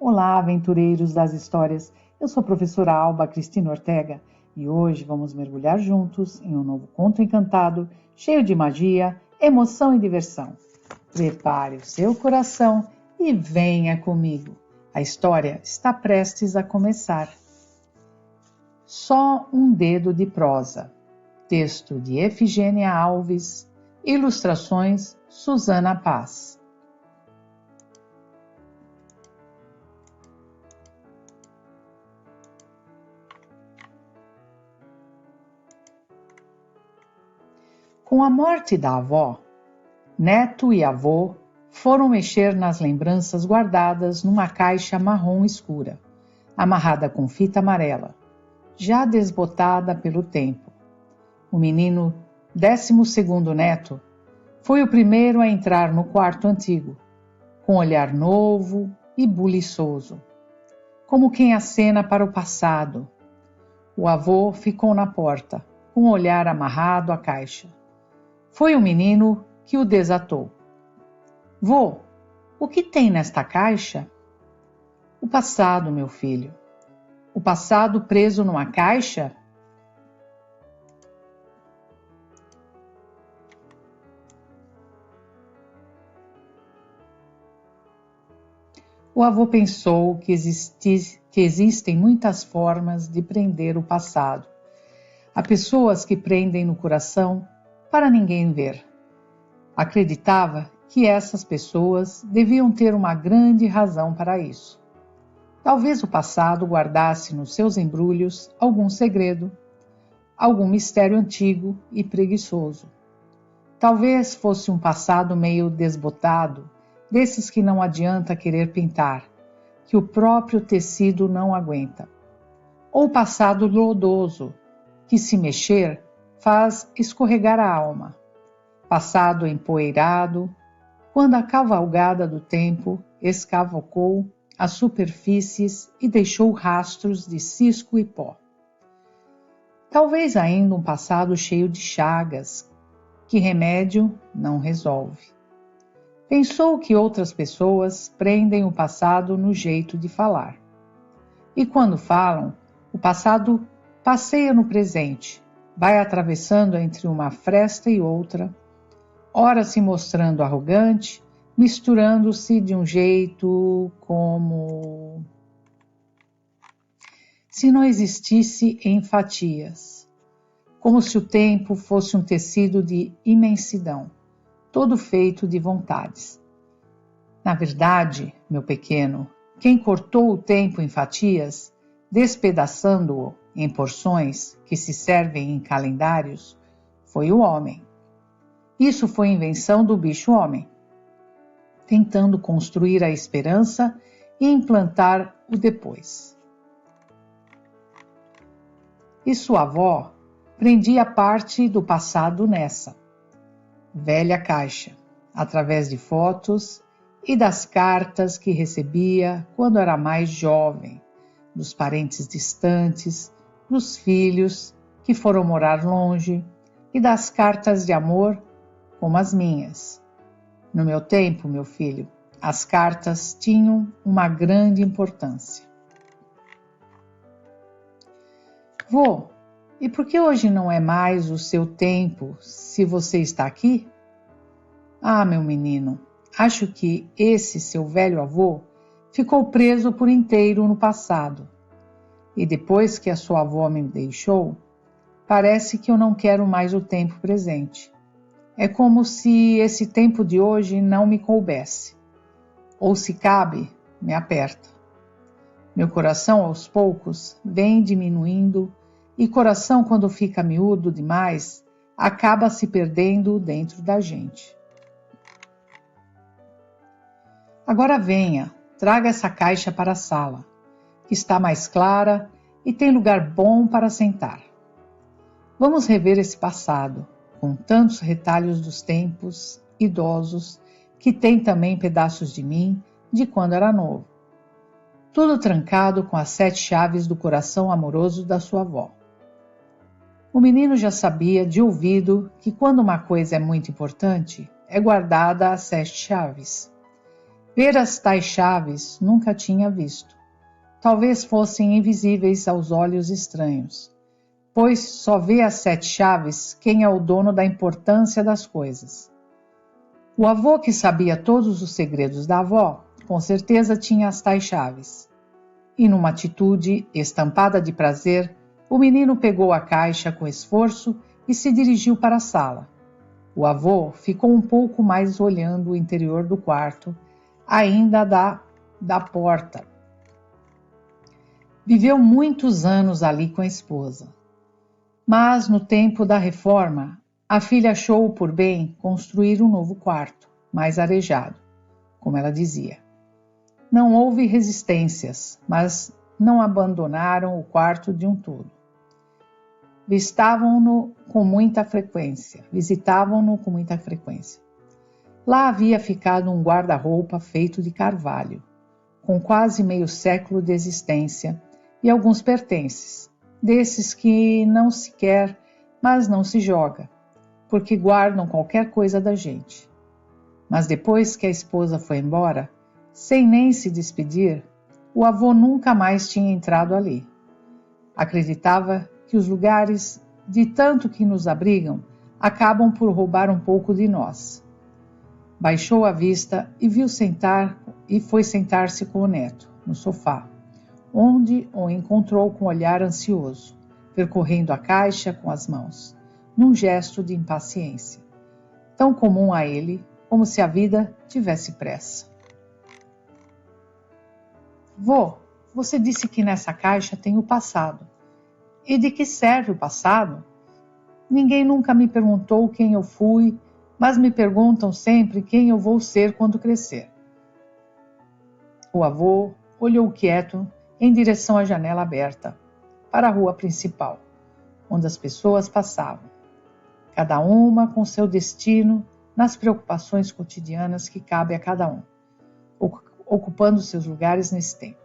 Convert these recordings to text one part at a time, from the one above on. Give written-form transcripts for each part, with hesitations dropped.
Olá, aventureiros das histórias. Eu sou a professora Alba Cristina Ortega e hoje vamos mergulhar juntos em um novo conto encantado, cheio de magia, emoção e diversão. Prepare o seu coração e venha comigo. A história está prestes a começar. Só um dedo de prosa. Texto de Efigênia Alves. Ilustrações Susana Paz. Com a morte da avó, neto e avô foram mexer nas lembranças guardadas numa caixa marrom escura, amarrada com fita amarela, já desbotada pelo tempo. O menino, 12º neto, foi o primeiro a entrar no quarto antigo, com olhar novo e buliçoso, como quem acena para o passado. O avô ficou na porta, com o olhar amarrado à caixa. Foi o menino que o desatou. Vô, o que tem nesta caixa? O passado, meu filho. O passado preso numa caixa? O avô pensou que existem muitas formas de prender o passado. Há pessoas que prendem no coração para ninguém ver. Acreditava que essas pessoas deviam ter uma grande razão para isso. Talvez o passado guardasse nos seus embrulhos algum segredo, algum mistério antigo e preguiçoso. Talvez fosse um passado meio desbotado, desses que não adianta querer pintar, que o próprio tecido não aguenta. Ou passado lodoso, que se mexer faz escorregar a alma. Passado empoeirado, quando a cavalgada do tempo escavocou as superfícies e deixou rastros de cisco e pó. Talvez ainda um passado cheio de chagas, que remédio não resolve. Pensou que outras pessoas prendem o passado no jeito de falar. E quando falam, o passado passeia no presente, vai atravessando entre uma fresta e outra, ora se mostrando arrogante, misturando-se de um jeito como se não existisse em fatias, como se o tempo fosse um tecido de imensidão, todo feito de vontades. Na verdade, meu pequeno, quem cortou o tempo em fatias, despedaçando-o em porções que se servem em calendários, foi o homem. Isso foi invenção do bicho-homem, tentando construir a esperança e implantar o depois. E sua avó prendia parte do passado nessa velha caixa, através de fotos e das cartas que recebia quando era mais jovem, dos parentes distantes, dos filhos que foram morar longe e das cartas de amor como as minhas. No meu tempo, meu filho, as cartas tinham uma grande importância. Vô, e por que hoje não é mais o seu tempo se você está aqui? Ah, meu menino, acho que esse seu velho avô ficou preso por inteiro no passado. E depois que a sua avó me deixou, parece que eu não quero mais o tempo presente. É como se esse tempo de hoje não me coubesse. Ou se cabe, me aperta. Meu coração, aos poucos, vem diminuindo e coração, quando fica miúdo demais, acaba se perdendo dentro da gente. Agora venha, traga essa caixa para a sala, que está mais clara e tem lugar bom para sentar. Vamos rever esse passado, com tantos retalhos dos tempos idosos, que tem também pedaços de mim, de quando era novo. Tudo trancado com as 7 chaves do coração amoroso da sua avó. O menino já sabia de ouvido que quando uma coisa é muito importante, é guardada às 7 chaves. Ver as tais chaves nunca tinha visto. Talvez fossem invisíveis aos olhos estranhos, pois só vê as 7 chaves quem é o dono da importância das coisas. O avô, que sabia todos os segredos da avó, com certeza tinha as tais chaves. E numa atitude estampada de prazer, o menino pegou a caixa com esforço e se dirigiu para a sala. O avô ficou um pouco mais olhando o interior do quarto, ainda da porta. Viveu muitos anos ali com a esposa. Mas no tempo da reforma, a filha achou por bem construir um novo quarto, mais arejado, como ela dizia. Não houve resistências, mas não abandonaram o quarto de um todo. Visitavam-no com muita frequência. Lá havia ficado um guarda-roupa feito de carvalho, com quase meio século de existência, e alguns pertences, desses que não se quer, mas não se joga, porque guardam qualquer coisa da gente. Mas depois que a esposa foi embora, sem nem se despedir, o avô nunca mais tinha entrado ali. Acreditava que os lugares, de tanto que nos abrigam, acabam por roubar um pouco de nós. Baixou a vista e foi sentar-se com o neto, no sofá, onde o encontrou com um olhar ansioso, percorrendo a caixa com as mãos, num gesto de impaciência, tão comum a ele, como se a vida tivesse pressa. Vô, você disse que nessa caixa tem o passado. E de que serve o passado? Ninguém nunca me perguntou quem eu fui, mas me perguntam sempre quem eu vou ser quando crescer. O avô olhou quieto em direção à janela aberta, para a rua principal, onde as pessoas passavam, cada uma com seu destino nas preocupações cotidianas que cabem a cada um, ocupando seus lugares nesse tempo.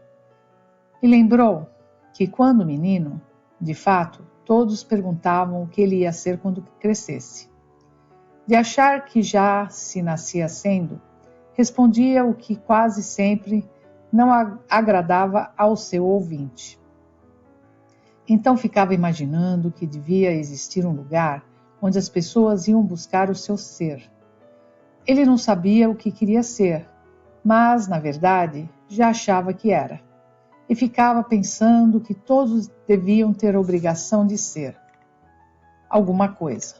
E lembrou que, quando menino, de fato, todos perguntavam o que ele ia ser quando crescesse. De achar que já se nascia sendo, respondia o que quase sempre não agradava ao seu ouvinte. Então ficava imaginando que devia existir um lugar onde as pessoas iam buscar o seu ser. Ele não sabia o que queria ser, mas, na verdade, já achava que era. E ficava pensando que todos deviam ter a obrigação de ser alguma coisa,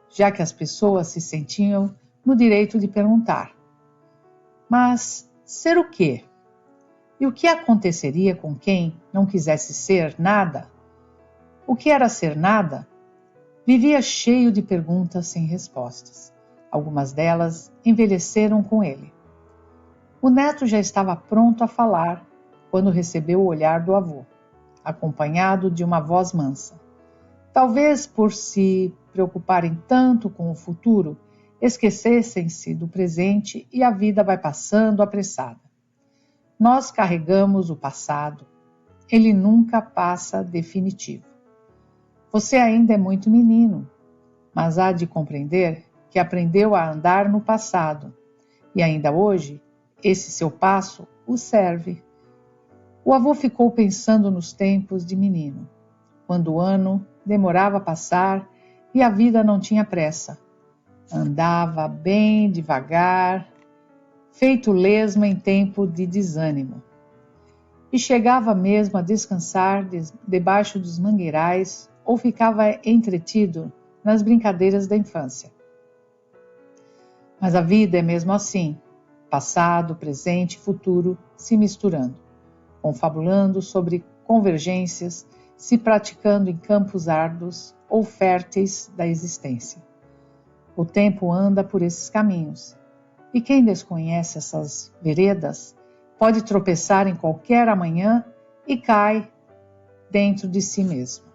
já que as pessoas se sentiam no direito de perguntar. Mas ser o quê? E o que aconteceria com quem não quisesse ser nada? O que era ser nada? Vivia cheio de perguntas sem respostas. Algumas delas envelheceram com ele. O neto já estava pronto a falar quando recebeu o olhar do avô, acompanhado de uma voz mansa. Talvez por se preocuparem tanto com o futuro, esquecessem-se do presente e a vida vai passando apressada. Nós carregamos o passado. Ele nunca passa definitivo. Você ainda é muito menino, mas há de compreender que aprendeu a andar no passado, e ainda hoje, esse seu passo o serve. O avô ficou pensando nos tempos de menino, quando o ano demorava a passar e a vida não tinha pressa. Andava bem devagar, feito lesma em tempo de desânimo. E chegava mesmo a descansar debaixo dos mangueirais ou ficava entretido nas brincadeiras da infância. Mas a vida é mesmo assim, passado, presente e futuro se misturando, confabulando sobre convergências, se praticando em campos árduos ou férteis da existência. O tempo anda por esses caminhos, e quem desconhece essas veredas pode tropeçar em qualquer amanhã e cai dentro de si mesmo.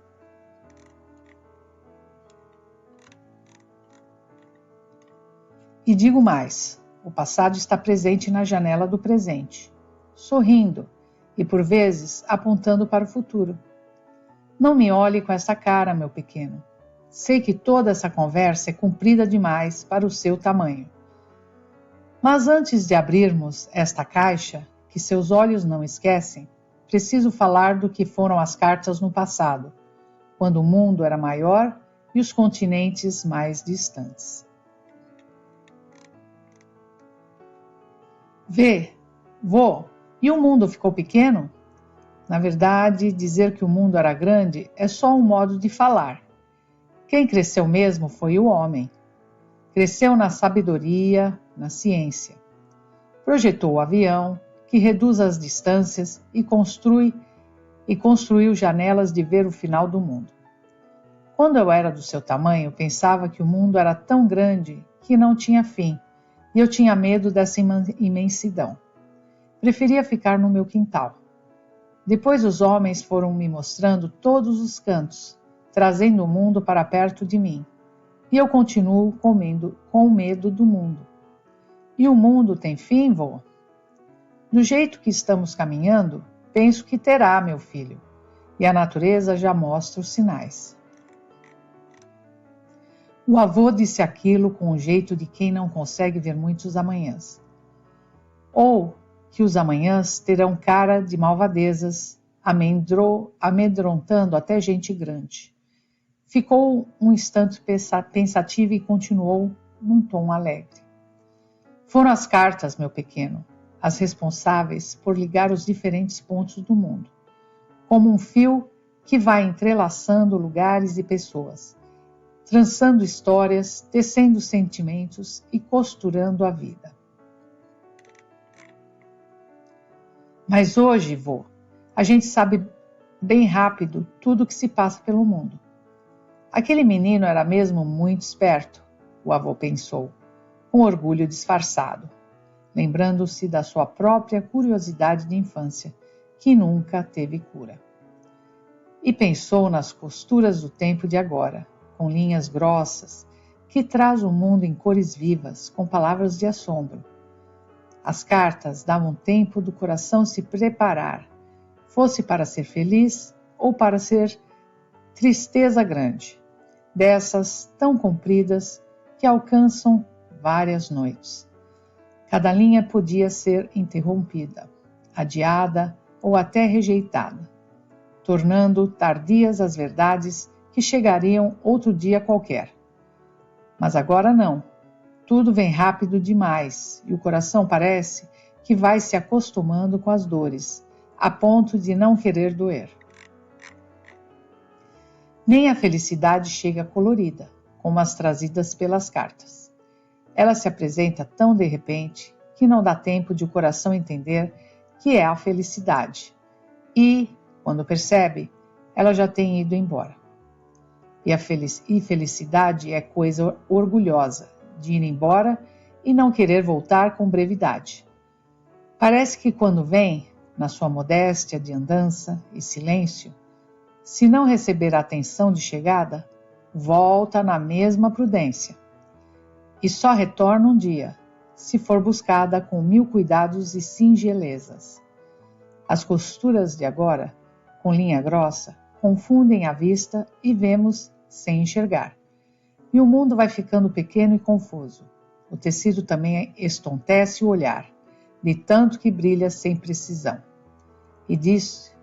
E digo mais, o passado está presente na janela do presente, sorrindo e por vezes apontando para o futuro. Não me olhe com essa cara, meu pequeno. Sei que toda essa conversa é comprida demais para o seu tamanho. Mas antes de abrirmos esta caixa, que seus olhos não esquecem, preciso falar do que foram as cartas no passado, quando o mundo era maior e os continentes mais distantes. Vê, vô, e o mundo ficou pequeno? Na verdade, dizer que o mundo era grande é só um modo de falar. Quem cresceu mesmo foi o homem. Cresceu na sabedoria, na ciência. Projetou o avião, que reduz as distâncias e construiu janelas de ver o final do mundo. Quando eu era do seu tamanho, pensava que o mundo era tão grande que não tinha fim, e eu tinha medo dessa imensidão. Preferia ficar no meu quintal. Depois os homens foram me mostrando todos os cantos, trazendo o mundo para perto de mim. E eu continuo com medo do mundo. E o mundo tem fim, vô? Do jeito que estamos caminhando, penso que terá, meu filho. E a natureza já mostra os sinais. O avô disse aquilo com o jeito de quem não consegue ver muitos amanhãs. Ou que os amanhãs terão cara de malvadezas, amedrontando até gente grande. Ficou um instante pensativo e continuou num tom alegre. Foram as cartas, meu pequeno, as responsáveis por ligar os diferentes pontos do mundo, como um fio que vai entrelaçando lugares e pessoas, trançando histórias, tecendo sentimentos e costurando a vida. Mas hoje, vô, a gente sabe bem rápido tudo o que se passa pelo mundo. Aquele menino era mesmo muito esperto, o avô pensou, com orgulho disfarçado, lembrando-se da sua própria curiosidade de infância, que nunca teve cura. E pensou nas costuras do tempo de agora, com linhas grossas, que traz o mundo em cores vivas, com palavras de assombro. As cartas davam tempo do coração se preparar, fosse para ser feliz ou para ser tristeza grande, dessas tão compridas que alcançam várias noites. Cada linha podia ser interrompida, adiada ou até rejeitada, tornando tardias as verdades que chegariam outro dia qualquer. Mas agora não. Tudo vem rápido demais e o coração parece que vai se acostumando com as dores, a ponto de não querer doer. Nem a felicidade chega colorida, como as trazidas pelas cartas. Ela se apresenta tão de repente que não dá tempo de o coração entender que é a felicidade. E, quando percebe, ela já tem ido embora. E felicidade é coisa orgulhosa, de ir embora e não querer voltar com brevidade. Parece que quando vem, na sua modéstia de andança e silêncio, se não receber a atenção de chegada, volta na mesma prudência. E só retorna um dia, se for buscada com 1000 cuidados e singelezas. As costuras de agora, com linha grossa, confundem a vista e vemos sem enxergar. E o mundo vai ficando pequeno e confuso. O tecido também estontece o olhar, de tanto que brilha sem precisão. E disso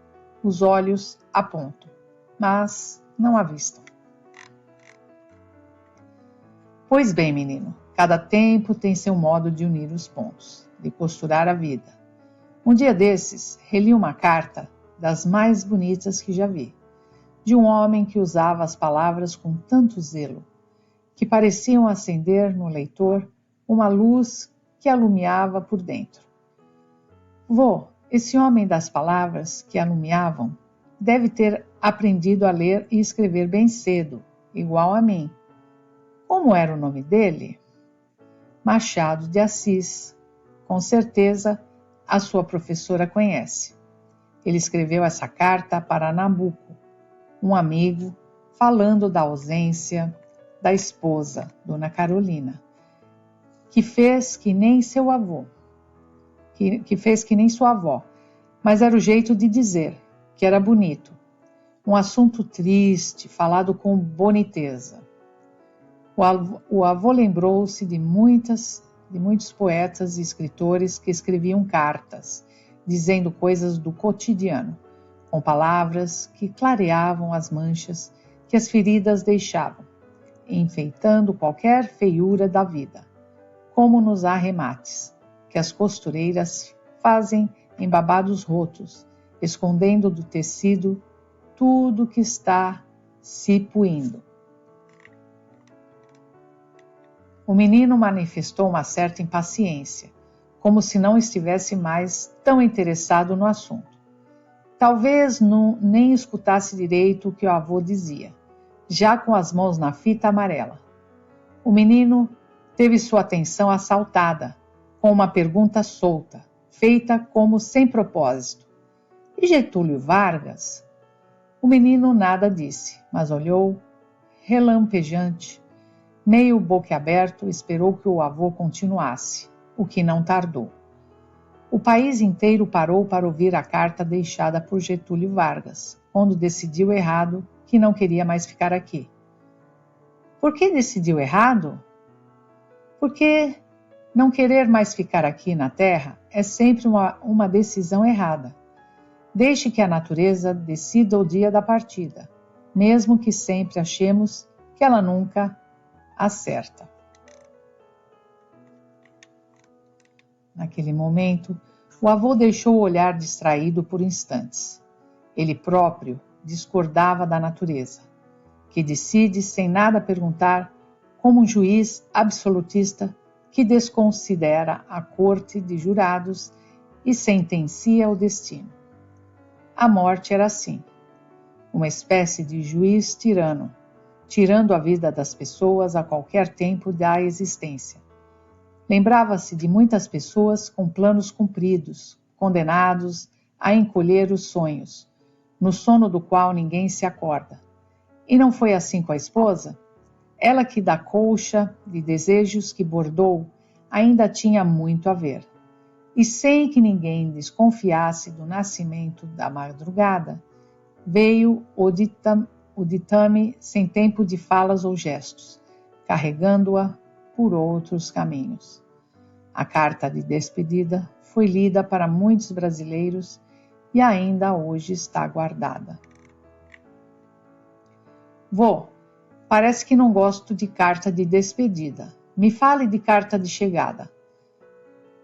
os olhos apontam, mas não avistam. Pois bem, menino, cada tempo tem seu modo de unir os pontos, de costurar a vida. Um dia desses, reli uma carta das mais bonitas que já vi, de um homem que usava as palavras com tanto zelo, que pareciam acender no leitor uma luz que alumiava por dentro. Vô, esse homem das palavras que alumiavam deve ter aprendido a ler e escrever bem cedo, igual a mim. Como era o nome dele? Machado de Assis. Com certeza a sua professora conhece. Ele escreveu essa carta para Nabuco, um amigo, falando da ausência da esposa, Dona Carolina, que fez que nem seu avô, que fez que nem sua avó, mas era o jeito de dizer, que era bonito. Um assunto triste, falado com boniteza. O avô lembrou-se de muitas de muitos poetas e escritores que escreviam cartas, dizendo coisas do cotidiano, com palavras que clareavam as manchas que as feridas deixavam, enfeitando qualquer feiura da vida, como nos arremates, que as costureiras fazem em babados rotos, escondendo do tecido tudo que está se puindo. O menino manifestou uma certa impaciência, como se não estivesse mais tão interessado no assunto. Talvez nem escutasse direito o que o avô dizia, já com as mãos na fita amarela. O menino teve sua atenção assaltada, com uma pergunta solta, feita como sem propósito. E Getúlio Vargas? O menino nada disse, mas olhou, relampejante, meio boquiaberto, esperou que o avô continuasse, o que não tardou. O país inteiro parou para ouvir a carta deixada por Getúlio Vargas, quando decidiu errado que não queria mais ficar aqui. Por que decidiu errado? Porque não querer mais ficar aqui na Terra é sempre uma decisão errada. Deixe que a natureza decida o dia da partida, mesmo que sempre achemos que ela nunca acerta. Naquele momento, o avô deixou o olhar distraído por instantes. Ele próprio discordava da natureza, que decide sem nada perguntar, como um juiz absolutista que desconsidera a corte de jurados e sentencia o destino. A morte era assim, uma espécie de juiz tirano, tirando a vida das pessoas a qualquer tempo da existência. Lembrava-se de muitas pessoas com planos cumpridos, condenados a encolher os sonhos, no sono do qual ninguém se acorda. E não foi assim com a esposa? Ela que da colcha de desejos que bordou ainda tinha muito a ver. E sem que ninguém desconfiasse do nascimento da madrugada, veio o ditame sem tempo de falas ou gestos, carregando-a por outros caminhos. A carta de despedida foi lida para muitos brasileiros e ainda hoje está guardada. Vô, parece que não gosto de carta de despedida. Me fale de carta de chegada.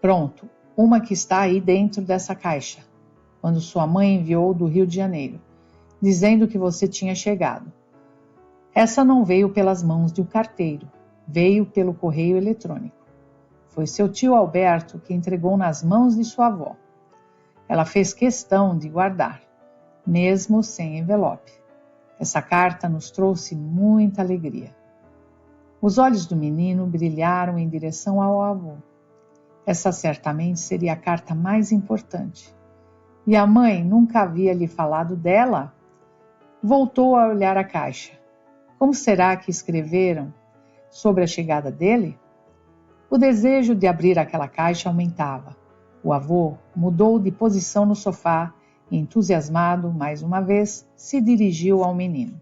Pronto, uma que está aí dentro dessa caixa, quando sua mãe enviou do Rio de Janeiro, dizendo que você tinha chegado. Essa não veio pelas mãos de um carteiro, veio pelo correio eletrônico. Foi seu tio Alberto que entregou nas mãos de sua avó. Ela fez questão de guardar, mesmo sem envelope. Essa carta nos trouxe muita alegria. Os olhos do menino brilharam em direção ao avô. Essa certamente seria a carta mais importante. E a mãe nunca havia lhe falado dela? Voltou a olhar a caixa. Como será que escreveram sobre a chegada dele? O desejo de abrir aquela caixa aumentava. O avô mudou de posição no sofá e, entusiasmado, mais uma vez, se dirigiu ao menino.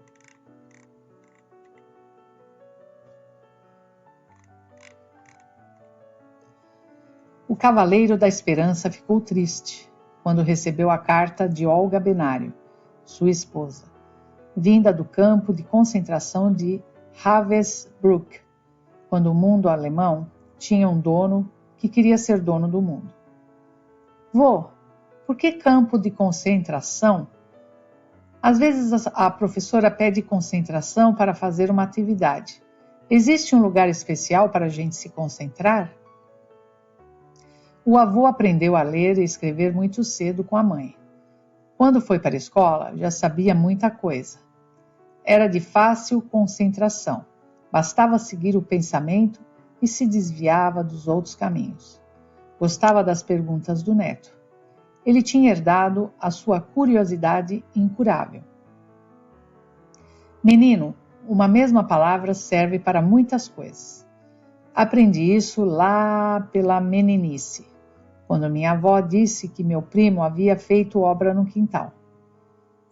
O Cavaleiro da Esperança ficou triste quando recebeu a carta de Olga Benário, sua esposa, vinda do campo de concentração de Ravensbrück, quando o mundo alemão tinha um dono que queria ser dono do mundo. Vô, por que campo de concentração? Às vezes a professora pede concentração para fazer uma atividade. Existe um lugar especial para a gente se concentrar? O avô aprendeu a ler e escrever muito cedo com a mãe. Quando foi para a escola, já sabia muita coisa. Era de fácil concentração. Bastava seguir o pensamento e se desviava dos outros caminhos. Gostava das perguntas do neto. Ele tinha herdado a sua curiosidade incurável. Menino, uma mesma palavra serve para muitas coisas. Aprendi isso lá pela meninice, quando minha avó disse que meu primo havia feito obra no quintal.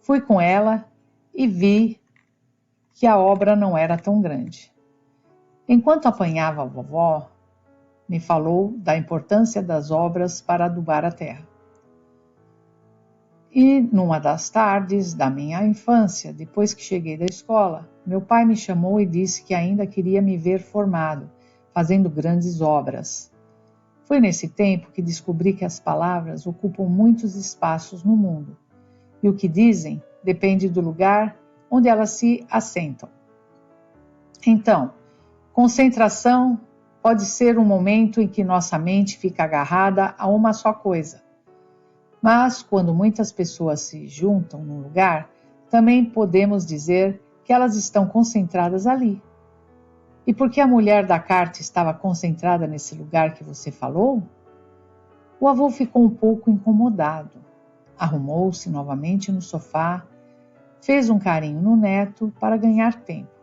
Fui com ela e vi que a obra não era tão grande. Enquanto apanhava a vovó, me falou da importância das obras para adubar a terra. E numa das tardes da minha infância, depois que cheguei da escola, meu pai me chamou e disse que ainda queria me ver formado, fazendo grandes obras. Foi nesse tempo que descobri que as palavras ocupam muitos espaços no mundo, e o que dizem depende do lugar onde elas se assentam. Então, concentração pode ser um momento em que nossa mente fica agarrada a uma só coisa. Mas, quando muitas pessoas se juntam num lugar, também podemos dizer que elas estão concentradas ali. E por que a mulher da carta estava concentrada nesse lugar que você falou? O avô ficou um pouco incomodado. Arrumou-se novamente no sofá, fez um carinho no neto para ganhar tempo.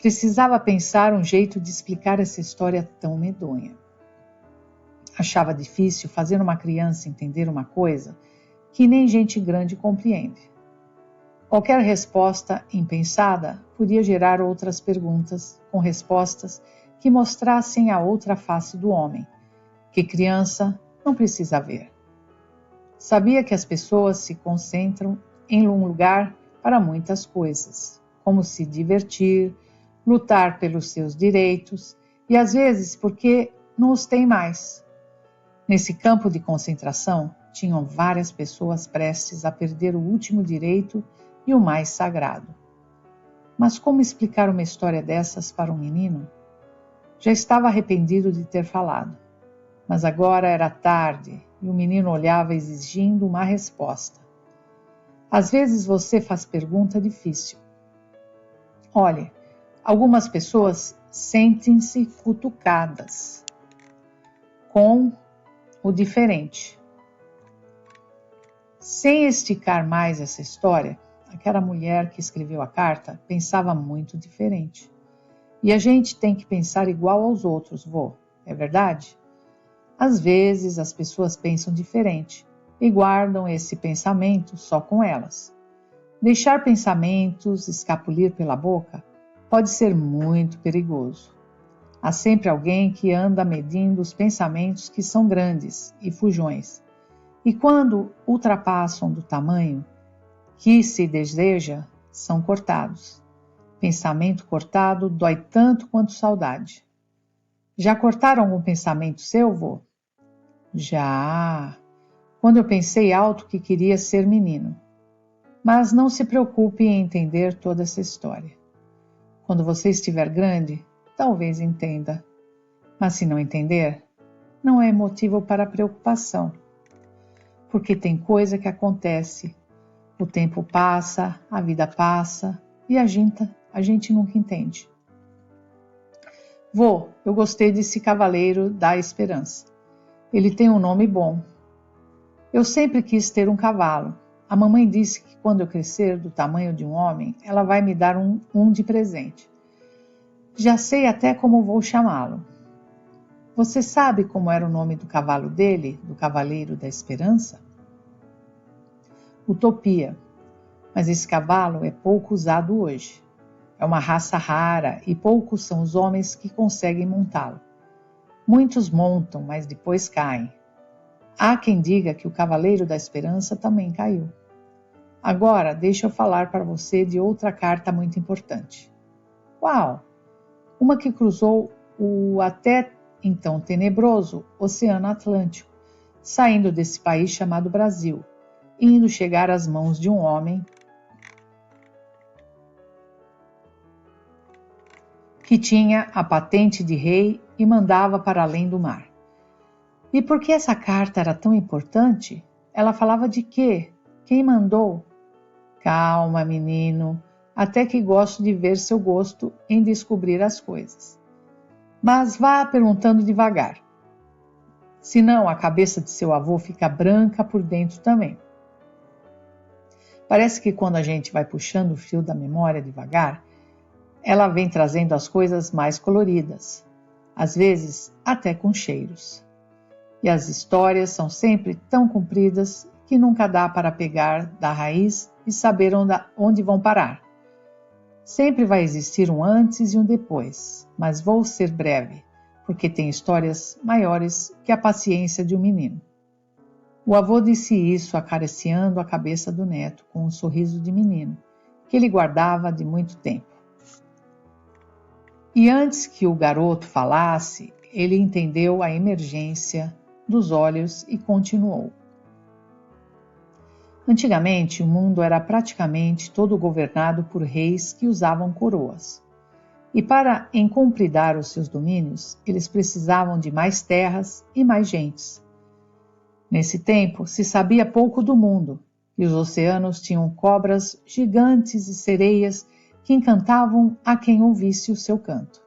Precisava pensar um jeito de explicar essa história tão medonha. Achava difícil fazer uma criança entender uma coisa que nem gente grande compreende. Qualquer resposta impensada podia gerar outras perguntas com respostas que mostrassem a outra face do homem, que criança não precisa ver. Sabia que as pessoas se concentram em um lugar para muitas coisas, como se divertir, lutar pelos seus direitos e às vezes porque não os têm mais. Nesse campo de concentração, tinham várias pessoas prestes a perder o último direito e o mais sagrado. Mas como explicar uma história dessas para um menino? Já estava arrependido de ter falado, mas agora era tarde e o menino olhava exigindo uma resposta. Às vezes você faz pergunta difícil. Olhe, algumas pessoas sentem-se cutucadas com o diferente. Sem esticar mais essa história, aquela mulher que escreveu a carta pensava muito diferente. E a gente tem que pensar igual aos outros, vô, é verdade? Às vezes as pessoas pensam diferente e guardam esse pensamento só com elas. Deixar pensamentos escapulir pela boca pode ser muito perigoso. Há sempre alguém que anda medindo os pensamentos que são grandes e fujões. E quando ultrapassam do tamanho que se deseja, são cortados. Pensamento cortado dói tanto quanto saudade. Já cortaram algum pensamento seu, vô? Já. Quando eu pensei alto que queria ser menino. Mas não se preocupe em entender toda essa história. Quando você estiver grande, talvez entenda. Mas se não entender, não é motivo para preocupação. Porque tem coisa que acontece. O tempo passa, a vida passa e a gente nunca entende. Vô, eu gostei desse Cavaleiro da Esperança. Ele tem um nome bom. Eu sempre quis ter um cavalo. A mamãe disse que quando eu crescer do tamanho de um homem, ela vai me dar um de presente. Já sei até como vou chamá-lo. Você sabe como era o nome do cavalo dele, do Cavaleiro da Esperança? Utopia. Mas esse cavalo é pouco usado hoje. É uma raça rara e poucos são os homens que conseguem montá-lo. Muitos montam, mas depois caem. Há quem diga que o Cavaleiro da Esperança também caiu. Agora, deixa eu falar para você de outra carta muito importante. Qual? Uma que cruzou o até então tenebroso Oceano Atlântico, saindo desse país chamado Brasil, e indo chegar às mãos de um homem que tinha a patente de rei e mandava para além do mar. E por que essa carta era tão importante? Ela falava de quê? Quem mandou? Calma, menino, até que gosto de ver seu gosto em descobrir as coisas. Mas vá perguntando devagar. Senão a cabeça de seu avô fica branca por dentro também. Parece que quando a gente vai puxando o fio da memória devagar, ela vem trazendo as coisas mais coloridas, às vezes até com cheiros. E as histórias são sempre tão compridas que nunca dá para pegar da raiz e saber onde vão parar. Sempre vai existir um antes e um depois, mas vou ser breve, porque tem histórias maiores que a paciência de um menino. O avô disse isso acariciando a cabeça do neto com um sorriso de menino, que ele guardava de muito tempo. E antes que o garoto falasse, ele entendeu a emergência dos olhos e continuou. Antigamente, o mundo era praticamente todo governado por reis que usavam coroas. E para encompridar os seus domínios, eles precisavam de mais terras e mais gentes. Nesse tempo, se sabia pouco do mundo, e os oceanos tinham cobras gigantes e sereias que encantavam a quem ouvisse o seu canto.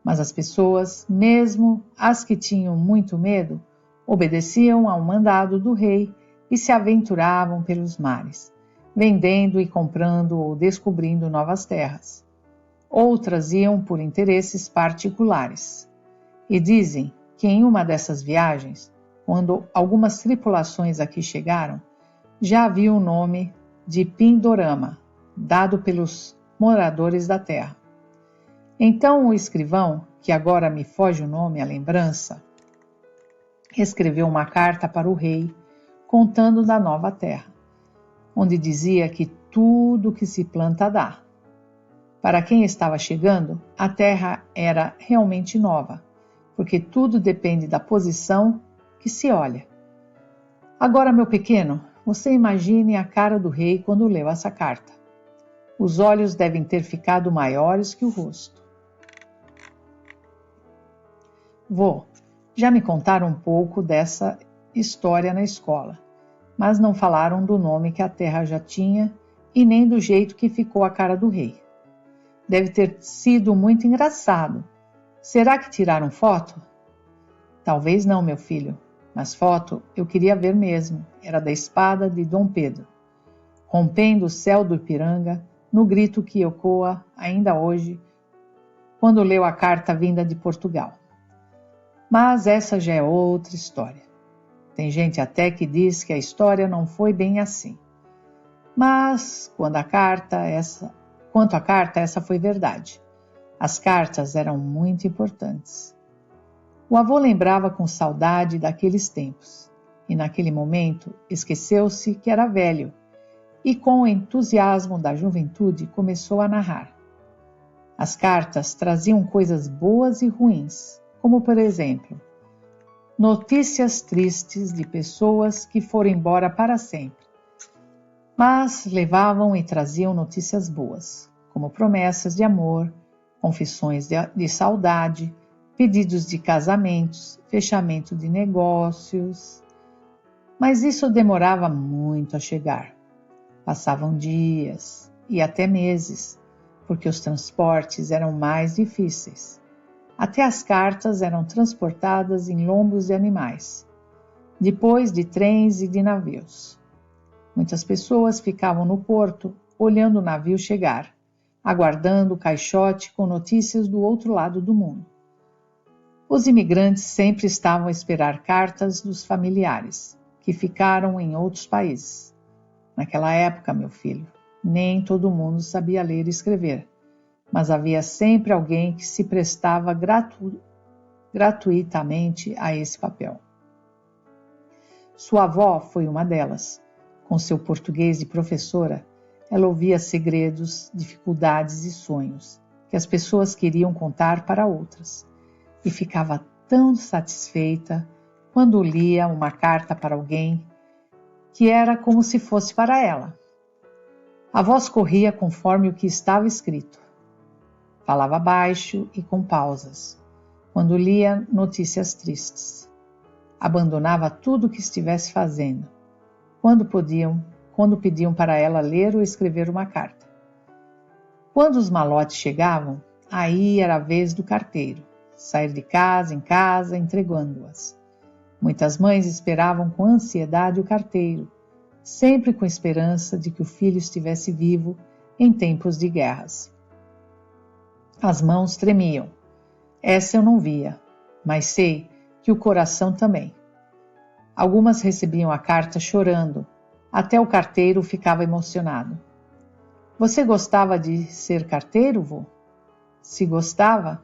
Mas as pessoas, mesmo as que tinham muito medo, obedeciam ao mandado do rei e se aventuravam pelos mares, vendendo e comprando ou descobrindo novas terras. Outras iam por interesses particulares. E dizem que em uma dessas viagens, quando algumas tripulações aqui chegaram, já havia o nome de Pindorama, dado pelos moradores da terra. Então o escrivão, que agora me foge o nome, a lembrança, escreveu uma carta para o rei, contando da nova terra, onde dizia que tudo que se planta dá. Para quem estava chegando, a terra era realmente nova, porque tudo depende da posição que se olha. Agora, meu pequeno, você imagine a cara do rei quando leu essa carta. Os olhos devem ter ficado maiores que o rosto. Vô, já me contaram um pouco dessa história na escola, mas não falaram do nome que a terra já tinha e nem do jeito que ficou a cara do rei. Deve ter sido muito engraçado. Será que tiraram foto? Talvez não, meu filho, mas foto eu queria ver mesmo. Era da espada de Dom Pedro, rompendo o céu do Ipiranga, no grito que ecoa ainda hoje, quando leu a carta vinda de Portugal. Mas essa já é outra história. Tem gente até que diz que a história não foi bem assim. Mas, quanto à carta, essa foi verdade. As cartas eram muito importantes. O avô lembrava com saudade daqueles tempos, e naquele momento esqueceu-se que era velho, e com o entusiasmo da juventude começou a narrar. As cartas traziam coisas boas e ruins, como por exemplo, notícias tristes de pessoas que foram embora para sempre, mas levavam e traziam notícias boas, como promessas de amor, confissões de saudade, pedidos de casamentos, fechamento de negócios. Mas isso demorava muito a chegar. Passavam dias e até meses, porque os transportes eram mais difíceis. Até as cartas eram transportadas em lombos de animais, depois de trens e de navios. Muitas pessoas ficavam no porto, olhando o navio chegar, aguardando o caixote com notícias do outro lado do mundo. Os imigrantes sempre estavam a esperar cartas dos familiares, que ficaram em outros países. Naquela época, meu filho, nem todo mundo sabia ler e escrever, mas havia sempre alguém que se prestava gratuitamente a esse papel. Sua avó foi uma delas. Com seu português de professora, ela ouvia segredos, dificuldades e sonhos que as pessoas queriam contar para outras, e ficava tão satisfeita quando lia uma carta para alguém que era como se fosse para ela. A voz corria conforme o que estava escrito. Falava baixo e com pausas, quando lia notícias tristes. Abandonava tudo o que estivesse fazendo, quando pediam para ela ler ou escrever uma carta. Quando os malotes chegavam, aí era a vez do carteiro, sair de casa em casa entregando-as. Muitas mães esperavam com ansiedade o carteiro, sempre com esperança de que o filho estivesse vivo em tempos de guerras. As mãos tremiam. Essa eu não via, mas sei que o coração também. Algumas recebiam a carta chorando, até o carteiro ficava emocionado. Você gostava de ser carteiro, vô? Se gostava,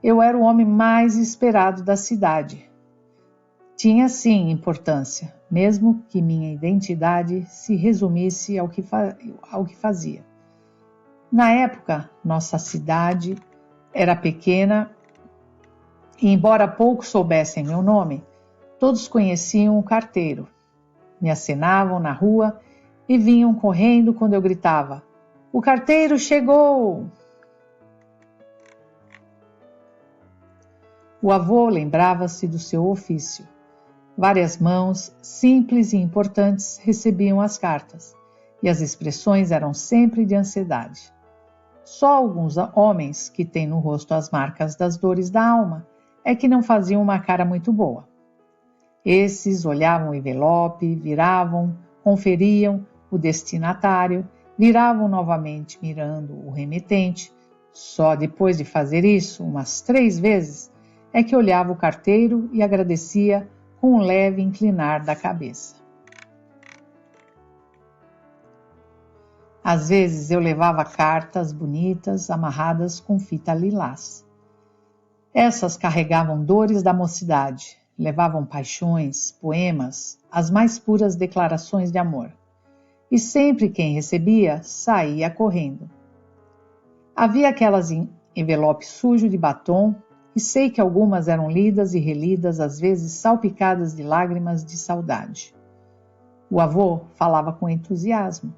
Eu era o homem mais esperado da cidade. Tinha sim importância, mesmo que minha identidade se resumisse ao que fazia. Na época, nossa cidade era pequena e, embora poucos soubessem meu nome, todos conheciam o carteiro. Me acenavam na rua e vinham correndo quando eu gritava: "O carteiro chegou!" O avô lembrava-se do seu ofício. Várias mãos, simples e importantes, recebiam as cartas, e as expressões eram sempre de ansiedade. Só alguns homens, que têm no rosto as marcas das dores da alma, é que não faziam uma cara muito boa. Esses olhavam o envelope, viravam, conferiam o destinatário, viravam novamente mirando o remetente. Só depois de fazer isso umas 3 vezes é que olhava o carteiro e agradecia com um leve inclinar da cabeça. Às vezes eu levava cartas bonitas amarradas com fita lilás. Essas carregavam dores da mocidade, levavam paixões, poemas, as mais puras declarações de amor. E sempre quem recebia saía correndo. Havia aquelas em envelope sujo de batom, e sei que algumas eram lidas e relidas, às vezes salpicadas de lágrimas de saudade. O avô falava com entusiasmo.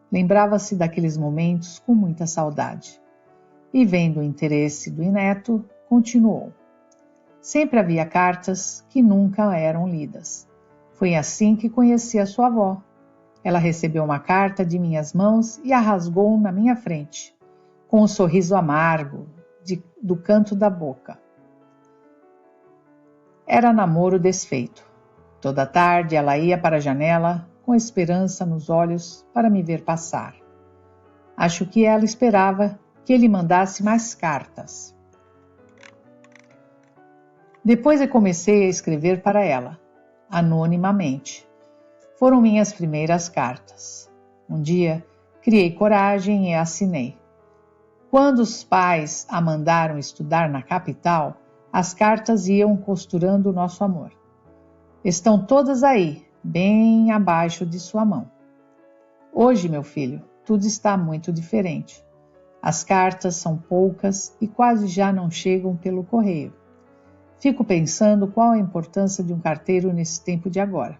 Lembrava-se daqueles momentos com muita saudade. E vendo o interesse do neto, continuou. Sempre havia cartas que nunca eram lidas. Foi assim que conheci a sua avó. Ela recebeu uma carta de minhas mãos e a rasgou na minha frente, com um sorriso amargo do canto da boca. Era namoro desfeito. Toda tarde ela ia para a janela, com esperança nos olhos, para me ver passar. Acho que ela esperava que ele mandasse mais cartas. Depois eu comecei a escrever para ela, anonimamente. Foram minhas primeiras cartas. Um dia, criei coragem e assinei. Quando os pais a mandaram estudar na capital, as cartas iam costurando o nosso amor. Estão todas aí, bem abaixo de sua mão. Hoje, meu filho, tudo está muito diferente. As cartas são poucas e quase já não chegam pelo correio. Fico pensando qual a importância de um carteiro nesse tempo de agora.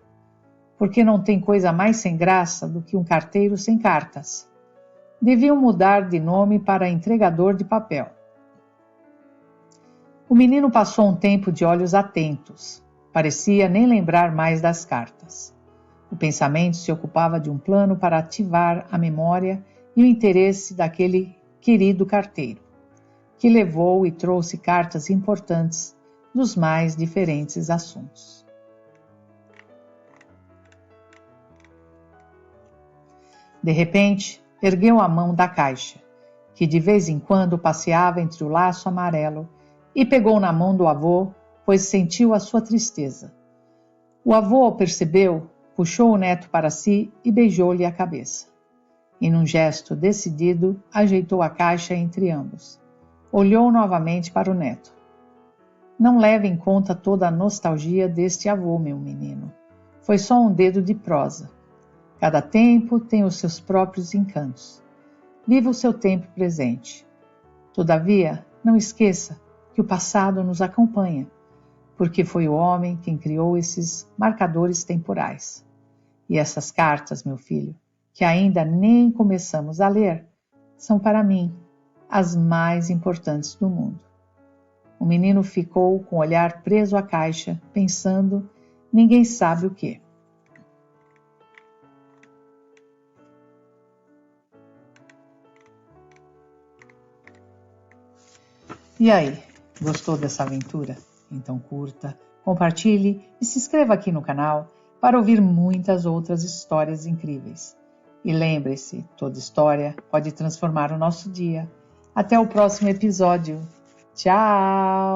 Porque não tem coisa mais sem graça do que um carteiro sem cartas. Deviam mudar de nome para entregador de papel. O menino passou um tempo de olhos atentos. Parecia nem lembrar mais das cartas. O pensamento se ocupava de um plano para ativar a memória e o interesse daquele querido carteiro, que levou e trouxe cartas importantes dos mais diferentes assuntos. De repente, ergueu a mão da caixa, que de vez em quando passeava entre o laço amarelo, e pegou na mão do avô, pois sentiu a sua tristeza. O avô percebeu, puxou o neto para si e beijou-lhe a cabeça. E num gesto decidido, ajeitou a caixa entre ambos. Olhou novamente para o neto. Não leve em conta toda a nostalgia deste avô, meu menino. Foi só um dedo de prosa. Cada tempo tem os seus próprios encantos. Viva o seu tempo presente. Todavia, não esqueça que o passado nos acompanha, porque foi o homem quem criou esses marcadores temporais. E essas cartas, meu filho, que ainda nem começamos a ler, são para mim as mais importantes do mundo. O menino ficou com o olhar preso à caixa, pensando, ninguém sabe o quê. E aí, gostou dessa aventura? Então curta, compartilhe e se inscreva aqui no canal para ouvir muitas outras histórias incríveis. E lembre-se, toda história pode transformar o nosso dia. Até o próximo episódio. Tchau!